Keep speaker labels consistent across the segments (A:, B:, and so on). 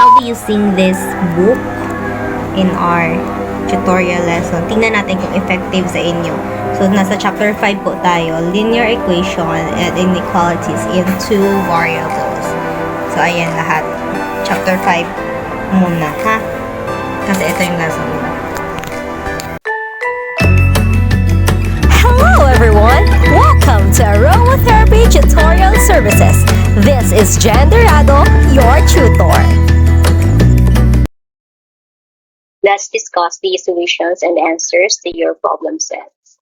A: I'll be using this book in our tutorial lesson. Tingnan natin kung effective sa inyo. So, nasa chapter 5 po tayo. Linear equation and inequalities in two variables. So, ayan lahat. Chapter 5 muna, ha? Kasi ito yung lesson nila.
B: Hello everyone! Welcome to aroMATHerapy Tutorial Services. This is Jen Dorado, your tutor.
C: Let's discuss the solutions and answers to your problem sets.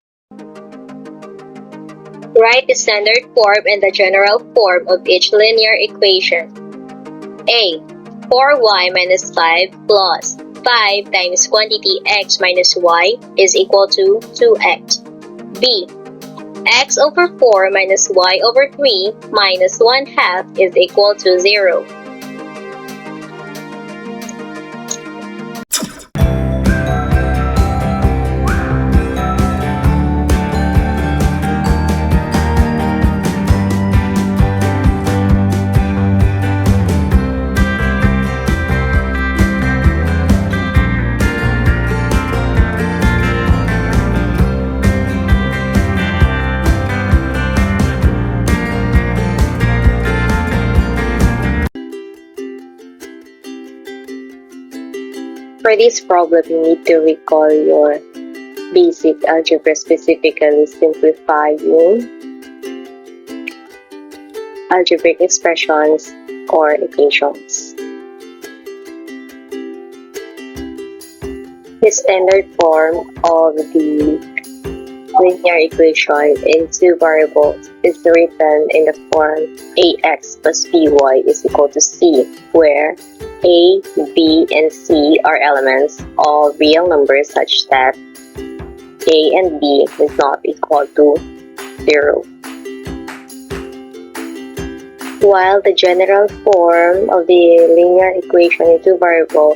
C: Write the standard form and the general form of each linear equation. A. 4y minus 5 plus 5 times quantity x minus y is equal to 2x. B. X over 4 minus y over 3 minus 1/2 is equal to 0. For this problem, you need to recall your basic algebra, specifically simplifying algebraic expressions or equations. The standard form of the linear equation in two variables is written in the form ax plus by is equal to c, where a, b, and c are elements of real numbers such that a and b is not equal to 0. While the general form of the linear equation in two variables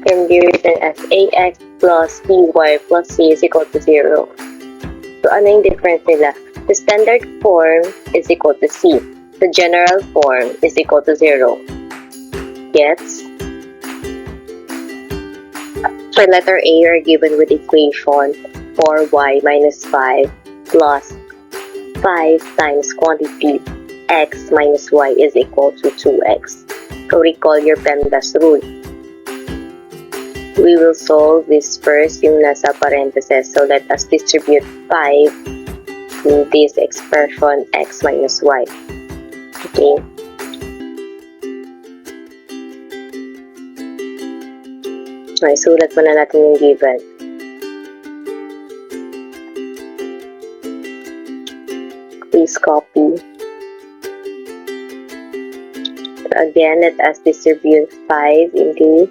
C: can be written as ax plus by plus c is equal to 0. So, ano yung difference nila? The standard form is equal to c. The general form is equal to 0. Gets? For letter A, you are given with equation 4y minus 5 plus 5 times quantity x minus y is equal to 2x. So recall your PEMDAS rule. We will solve this first yung nasa parentheses. So let us distribute 5 in this expression x minus y. Okay. Okay, sulat muna natin yung given. Please copy. Again, let us distribute 5 in the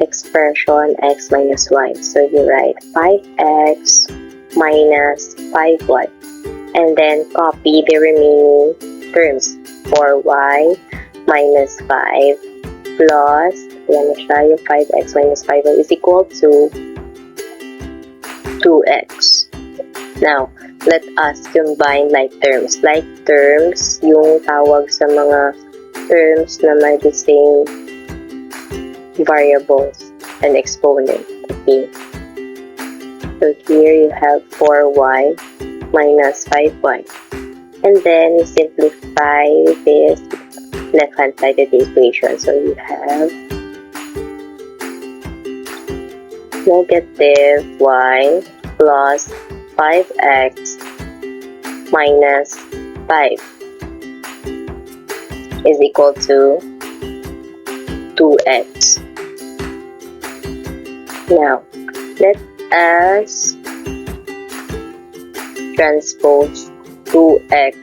C: expression x minus y. So you write 5x minus 5y. And then copy the remaining terms. 4y minus 5 plus, yan na siya, yung 5x minus 5y is equal to 2x. Now, let us combine like terms. Like terms, yung tawag sa mga terms na may the same variables and exponent. Okay. So here you have 4y minus 5y. And then we simplify this left-hand side of the equation. So you have negative y plus 5x minus 5 is equal to 2x. Now, let us transpose 2x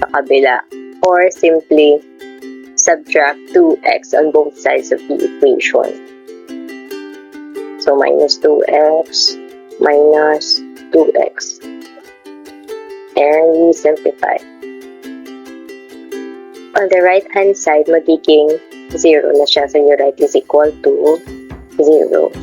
C: sa kabila, or simply subtract 2x on both sides of the equation. So, minus 2x minus 2x. And we simplify. On the right-hand side, magiging 0 na siya. So, your right is equal to 0.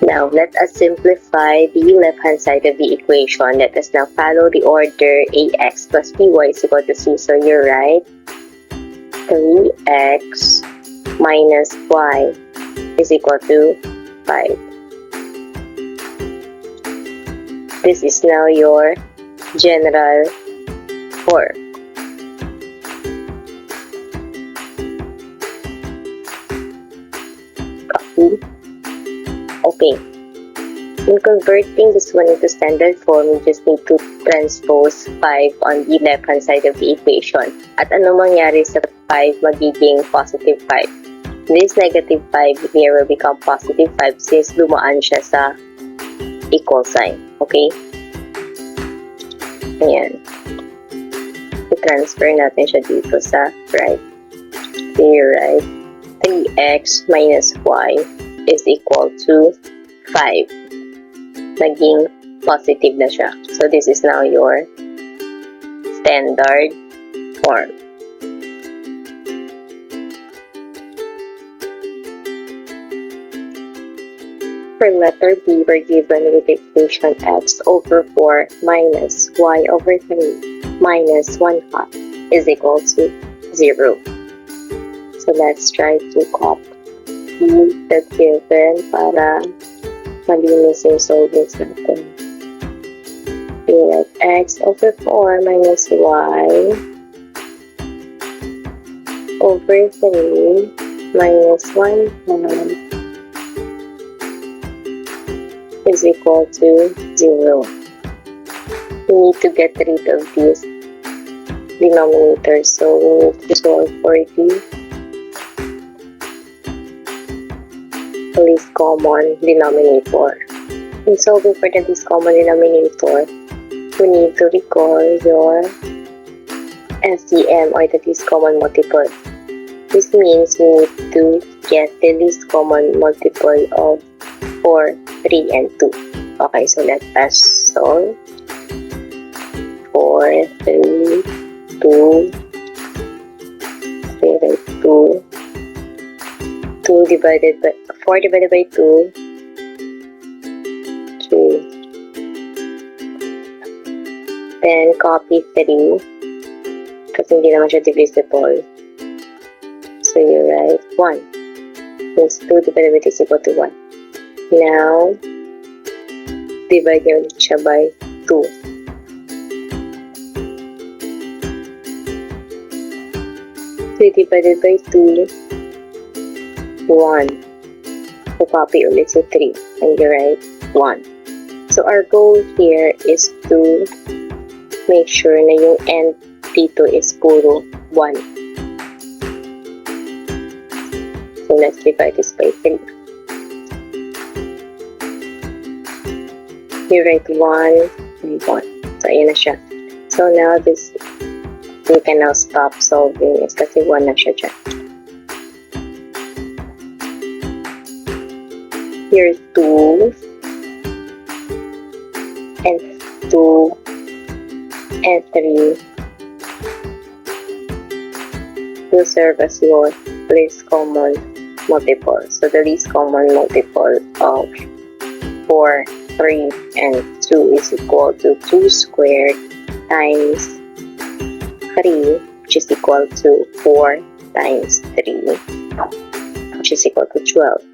C: Now, Now, let us simplify the left-hand side of the equation. Let us now follow the order ax plus by is equal to c. So you're right. 3x minus y is equal to 5. This is now your general form. Copy. Okay. In converting this one into standard form, you just need to transpose 5 on the left-hand side of the equation. At ano mangyari sa 5 magiging positive 5? This negative 5 here will become positive 5 since dumaan siya sa equal sign. Okay? Ayan. I-transfer natin siya dito sa right. Here, right? 3x minus y is equal to 5. Naging positive na siya. So, this is now your standard form. For letter B, we're given with the equation x over 4 minus y over 3 minus 1/2 is equal to 0. So let's try to copy the given para malinis yung solvents natin. We write x over 4 minus y over 3 minus 1/2 is equal to 0. We need to get rid of this denominator, so we need to solve for the least common denominator. In solving for the least common denominator, we need to recall your LCM or the least common multiple. This means we need to get the least common multiple of 4, 3, and 2. Okay, so let us solve. 4, 3, 2, 2, 4 divided by 2, 3. Then copy 3 kasi hindi naman siya divisible. So you write 1. Means 2 divided by 2 is equal to 1. Now, divide nyo ulit siya by 2. So, divided by 2, 1. So, copy ulit sa 3. And you write 1. So, our goal here is to make sure na yung end dito is puro 1. So, let's divide this by 3. You write 1 and 1. So, ayan na siya. So, now this, we can now stop solving this kasi 1 na siya dyan. Here's 2 and 2 and 3 will serve as your least common multiple. So, the least common multiple of 4, 3, and 2 is equal to 2 squared times 3, which is equal to 4 times 3, which is equal to 12.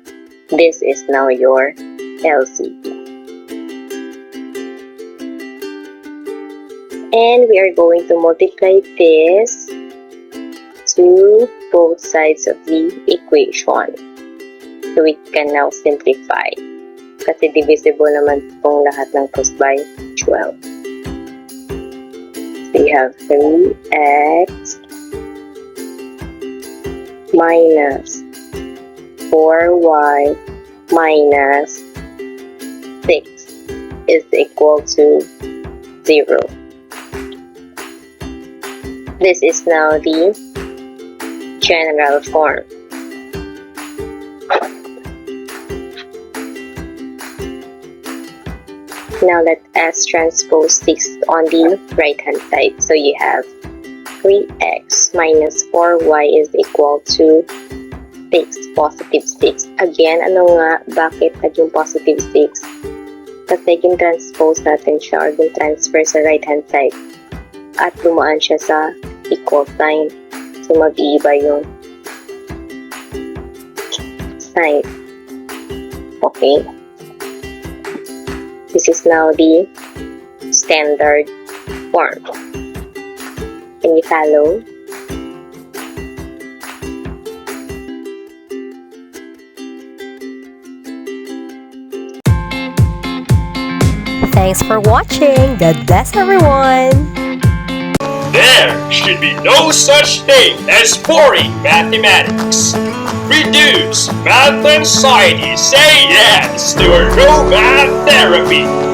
C: This is now your LCM. And we are going to multiply this to both sides of the equation. So we can now simplify. Kasi divisible naman itong lahat ng cost by 12. So you have 3x minus 4y minus 6 is equal to 0. This is now the general form. Now let S transpose 6 on the right hand side. So you have 3x minus 4y is equal to 6. positive 6. Again, ano nga, bakit naging positive 6? Kasi gin-transpose natin siya or gin-transfer sa right-hand side. At lumaan siya sa equal sign. So, mag-iiba yung sign. Okay. This is now the standard form. Can you follow?
B: Thanks for watching. God bless everyone.
D: There should be no such thing as boring mathematics. Reduce math anxiety. Say yes to aroMATHerapy.